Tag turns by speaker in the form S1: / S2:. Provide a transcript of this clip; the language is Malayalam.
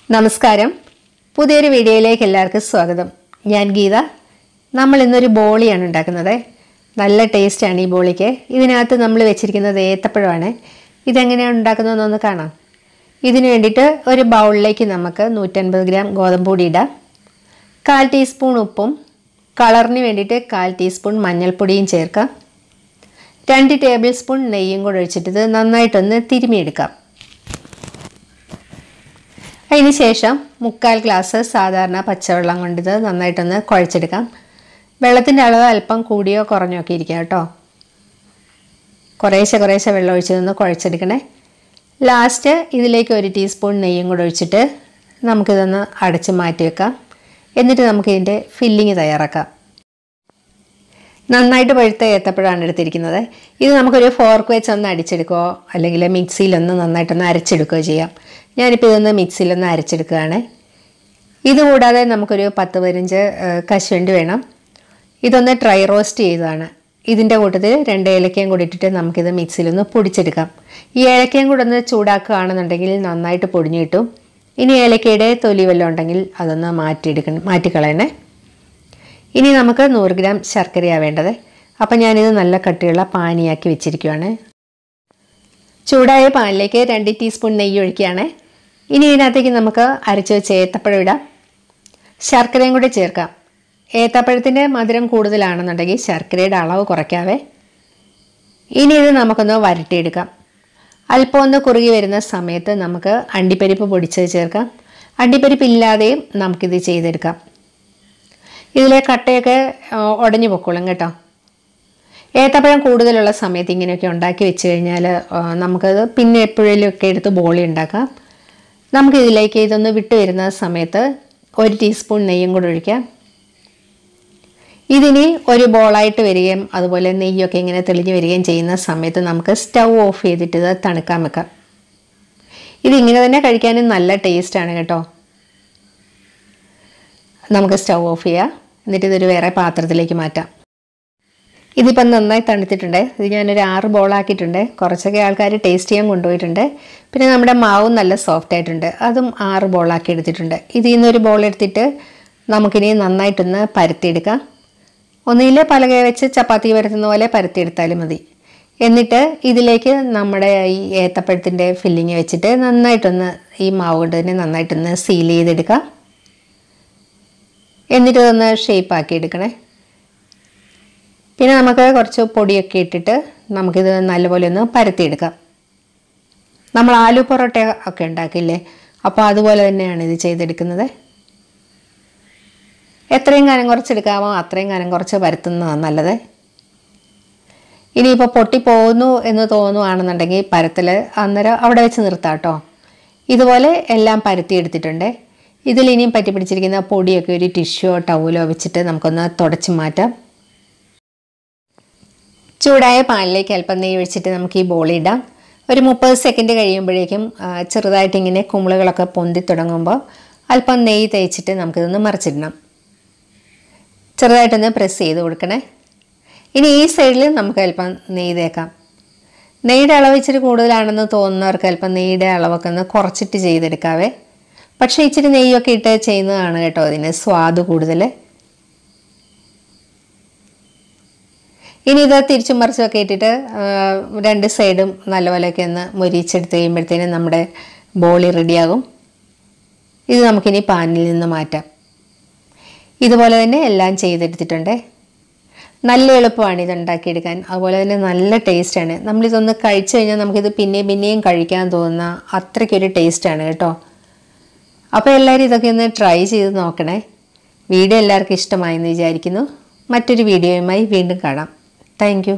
S1: നമസ്കാരം പുതിയൊരു വീഡിയോയിലേക്ക് എല്ലാവർക്കും സ്വാഗതം ഞാൻ ഗീത നമ്മൾ ഇന്നൊരു ബോളിയാണ് ഉണ്ടാക്കുന്നത് നല്ല ടേസ്റ്റ് ആണ് ഈ ബോളിക്ക് ഇതിനകത്ത് നമ്മൾ വെച്ചിരിക്കുന്നത് ഏത്തപ്പഴമാണ് ഇതെങ്ങനെയാണ് ഉണ്ടാക്കുന്നതെന്ന് കാണാം ഇതിനു വേണ്ടിയിട്ട് ഒരു ബൗളിലേക്ക് നമുക്ക് 150 ഗ്രാം ഗോതമ്പ് പൊടി ഇടാം 1/4 ടീസ്പൂൺ ഉപ്പും കളറിന് വേണ്ടിയിട്ട് 1/4 ടീസ്പൂൺ മഞ്ഞൾപ്പൊടിയും ചേർക്കാം 2 ടേബിൾ സ്പൂൺ നെയ്യും കൂടി ഒഴിച്ചിട്ട് ഇത് നന്നായിട്ടൊന്ന് തിരുമിയെടുക്കാം അതിനുശേഷം 1/4 ഗ്ലാസ് സാധാരണ പച്ചവെള്ളം കൊണ്ട് ഇത് നന്നായിട്ടൊന്ന് കുഴച്ചെടുക്കാം വെള്ളത്തിൻ്റെ അളവ് അല്പം കൂടിയോ കുറഞ്ഞോ ഒക്കെ ഇരിക്കാം കേട്ടോ കുറേശ്ശെ വെള്ളം ഒഴിച്ച് നിന്ന് കുഴച്ചെടുക്കണേ ലാസ്റ്റ് ഇതിലേക്ക് 1 ടീസ്പൂൺ നെയ്യും കൂടെ ഒഴിച്ചിട്ട് നമുക്കിതൊന്ന് അടച്ച് മാറ്റി വെക്കാം എന്നിട്ട് നമുക്കിതിൻ്റെ ഫില്ലിങ് തയ്യാറാക്കാം നന്നായിട്ട് പഴുത്ത ഏത്തപ്പഴമാണ് എടുത്തിരിക്കുന്നത് ഇത് നമുക്കൊരു ഫോർക്ക് വെച്ച് ഒന്ന് അടിച്ചെടുക്കുകയോ അല്ലെങ്കിൽ മിക്സിയിലൊന്ന് നന്നായിട്ടൊന്ന് അരച്ചെടുക്കുകയോ ചെയ്യാം ഞാനിപ്പോൾ ഇതൊന്ന് മിക്സിയിലൊന്ന് അരച്ചെടുക്കുകയാണ് ഇതുകൂടാതെ നമുക്കൊരു 10-15 കശുവണ്ടി വേണം ഇതൊന്ന് ഡ്രൈ റോസ്റ്റ് ചെയ്തതാണ് ഇതിൻ്റെ കൂട്ടത്തിൽ 2 ഏലക്കയും കൂടി ഇട്ടിട്ട് നമുക്കിത് മിക്സിയിലൊന്ന് പൊടിച്ചെടുക്കാം ഈ ഏലക്കയും കൂടെ ഒന്ന് ചൂടാക്കുകയാണെന്നുണ്ടെങ്കിൽ നന്നായിട്ട് പൊടിഞ്ഞു കിട്ടും ഇനി ഏലക്കയുടെ തൊലി വല്ലതും ഉണ്ടെങ്കിൽ അതൊന്ന് മാറ്റിക്കളയണേ ഇനി നമുക്ക് 100 ഗ്രാം ശർക്കരയാണ് വേണ്ടത് അപ്പോൾ ഞാനിത് നല്ല കട്ടിയുള്ള പാനിയാക്കി വെച്ചിരിക്കുകയാണ് ചൂടായ പാനിലേക്ക് 2 ടീസ്പൂൺ നെയ്യ് ഒഴിക്കുകയാണ് ഇനി ഇതിനകത്തേക്ക് നമുക്ക് അരച്ച് വെച്ച ഏത്തപ്പഴം ഇടാം ശർക്കരയും കൂടി ചേർക്കാം ഏത്തപ്പഴത്തിൻ്റെ മധുരം കൂടുതലാണെന്നുണ്ടെങ്കിൽ ശർക്കരയുടെ അളവ് കുറയ്ക്കാവേ ഇനി ഇത് നമുക്കൊന്ന് വരട്ടിയെടുക്കാം അല്പം ഒന്ന് കുറുകി വരുന്ന സമയത്ത് നമുക്ക് അണ്ടിപ്പരിപ്പ് പൊടിച്ചത് ചേർക്കാം അണ്ടിപ്പരിപ്പ് ഇല്ലാതെയും നമുക്കിത് ചെയ്തെടുക്കാം ഇതിലെ കട്ടയൊക്കെ ഉടഞ്ഞു പൊക്കോളും കേട്ടോ ഏത്തപ്പഴം കൂടുതലുള്ള സമയത്ത് ഇങ്ങനെയൊക്കെ ഉണ്ടാക്കി വെച്ച് കഴിഞ്ഞാൽ നമുക്കത് പിന്നെ എപ്പോഴേലുമൊക്കെ എടുത്ത് ബോളി ഉണ്ടാക്കാം നമുക്കിതിലേക്ക് ഇതൊന്ന് വിട്ട് വരുന്ന സമയത്ത് 1 ടീസ്പൂൺ നെയ്യും കൂടെ ഒഴിക്കാം ഇതിനി ഒരു ബോളായിട്ട് വരികയും അതുപോലെ നെയ്യൊക്കെ ഇങ്ങനെ തെളിഞ്ഞ് വരികയും ചെയ്യുന്ന സമയത്ത് നമുക്ക് സ്റ്റൗ ഓഫ് ചെയ്തിട്ട് ഇത് തണുക്കാൻ വെക്കാം ഇതിങ്ങനെ തന്നെ കഴിക്കാനും നല്ല ടേസ്റ്റാണ് കേട്ടോ നമുക്ക് സ്റ്റൗ ഓഫ് ചെയ്യാം എന്നിട്ട് ഇതൊരു വേറെ പാത്രത്തിലേക്ക് മാറ്റാം ഇതിപ്പം നന്നായി തണുത്തിട്ടുണ്ട് ഇത് ഞാനൊരു 6 ബോളാക്കിയിട്ടുണ്ട് കുറച്ചൊക്കെ ആൾക്കാർ ടേസ്റ്റ് ചെയ്യാൻ കൊണ്ടുപോയിട്ടുണ്ട് പിന്നെ നമ്മുടെ മാവും നല്ല സോഫ്റ്റ് ആയിട്ടുണ്ട് അതും 6 ബോളാക്കി എടുത്തിട്ടുണ്ട് ഇതിൽ നിന്നൊരു ബോൾ എടുത്തിട്ട് നമുക്കിനി നന്നായിട്ടൊന്ന് പരത്തിയെടുക്കാം ഒന്നുകിൽ പലക വെച്ച് ചപ്പാത്തി പരത്തുന്ന പോലെ പരത്തിയെടുത്താലും മതി എന്നിട്ട് ഇതിലേക്ക് നമ്മുടെ ഈ ഏത്തപ്പഴത്തിൻ്റെ ഫില്ലിങ് വെച്ചിട്ട് നന്നായിട്ടൊന്ന് ഈ മാവ് കൊണ്ട് തന്നെ നന്നായിട്ടൊന്ന് സീൽ ചെയ്തെടുക്കാം എന്നിട്ട് ഇതൊന്ന് ഷേപ്പാക്കി എടുക്കണേ പിന്നെ നമുക്ക് കുറച്ച് പൊടിയൊക്കെ ഇട്ടിട്ട് നമുക്കിത് നല്ലപോലെ ഒന്ന് പരത്തിയെടുക്കാം നമ്മൾ ആലു പൊറോട്ട ഒക്കെ ഉണ്ടാക്കില്ലേ അപ്പോൾ അതുപോലെ തന്നെയാണ് ഇത് ചെയ്തെടുക്കുന്നത് എത്രയും കനം കുറച്ചെടുക്കാമോ അത്രയും കനം കുറച്ച് പരത്തുന്നതാണ് നല്ലത് ഇനിയിപ്പോൾ പൊട്ടിപ്പോകുന്നു എന്ന് തോന്നുകയാണെന്നുണ്ടെങ്കിൽ പരത്തൽ അന്നേരം അവിടെ വെച്ച് നിർത്താം കേട്ടോ ഇതുപോലെ എല്ലാം പരത്തിയെടുത്തിട്ടുണ്ട് ഇതിൽ ഇനിയും പറ്റി പിടിച്ചിരിക്കുന്ന പൊടിയൊക്കെ ഒരു ടിഷ്യോ ടവലോ വെച്ചിട്ട് നമുക്കൊന്ന് തുടച്ച് മാറ്റാം ചൂടായ പാനിലേക്ക് അല്പം നെയ്യ് ഒഴിച്ചിട്ട് നമുക്ക് ഈ ബോളി ഇടാം ഒരു 30 സെക്കൻഡ് കഴിയുമ്പോഴേക്കും ചെറുതായിട്ട് ഇങ്ങനെ കുമിളുകളൊക്കെ പൊന്തി തുടങ്ങുമ്പോൾ അല്പം നെയ്യ് തേച്ചിട്ട് നമുക്കിതൊന്ന് മറിച്ചിടണം ചെറുതായിട്ടൊന്ന് പ്രസ് ചെയ്ത് കൊടുക്കണേ ഇനി ഈ സൈഡിൽ നമുക്ക് അല്പം നെയ്യ് തേക്കാം നെയ്യുടെ അളവ് ഇച്ചിരി കൂടുതലാണെന്ന് തോന്നുന്നവർക്ക് അല്പം നെയ്യുടെ അളവൊക്കെ ഒന്ന് കുറച്ചിട്ട് ചെയ്തെടുക്കാവേ പക്ഷേ ഇച്ചിരി നെയ്യൊക്കെ ഇട്ട് ചെയ്യുന്നതാണ് കേട്ടോ അതിന് സ്വാദ് കൂടുതൽ ഇനി ഇത് തിരിച്ചും മറിച്ചൊക്കെ ഇട്ടിട്ട് 2 സൈഡും നല്ലപോലെയൊക്കെ ഒന്ന് മൊരിച്ചെടുത്ത് കഴിയുമ്പോഴത്തേനും നമ്മുടെ ബോളി റെഡിയാകും ഇത് നമുക്കിനി പാനിൽ നിന്ന് മാറ്റാം ഇതുപോലെ തന്നെ എല്ലാം ചെയ്തെടുത്തിട്ടുണ്ട് നല്ല എളുപ്പമാണ് ഇത് ഉണ്ടാക്കിയെടുക്കാൻ അതുപോലെ തന്നെ നല്ല ടേസ്റ്റാണ് നമ്മളിതൊന്ന് കഴിച്ചു കഴിഞ്ഞാൽ നമുക്കിത് പിന്നെയും കഴിക്കാൻ തോന്നുന്ന അത്രയ്ക്കൊരു ടേസ്റ്റാണ് കേട്ടോ അപ്പോൾ എല്ലാവരും ഇതൊക്കെ ഒന്ന് ട്രൈ ചെയ്ത് നോക്കണേ വീഡിയോ എല്ലാവർക്കും ഇഷ്ടമായെന്ന് വിചാരിക്കുന്നു മറ്റൊരു വീഡിയോയുമായി വീണ്ടും കാണാം താങ്ക് യു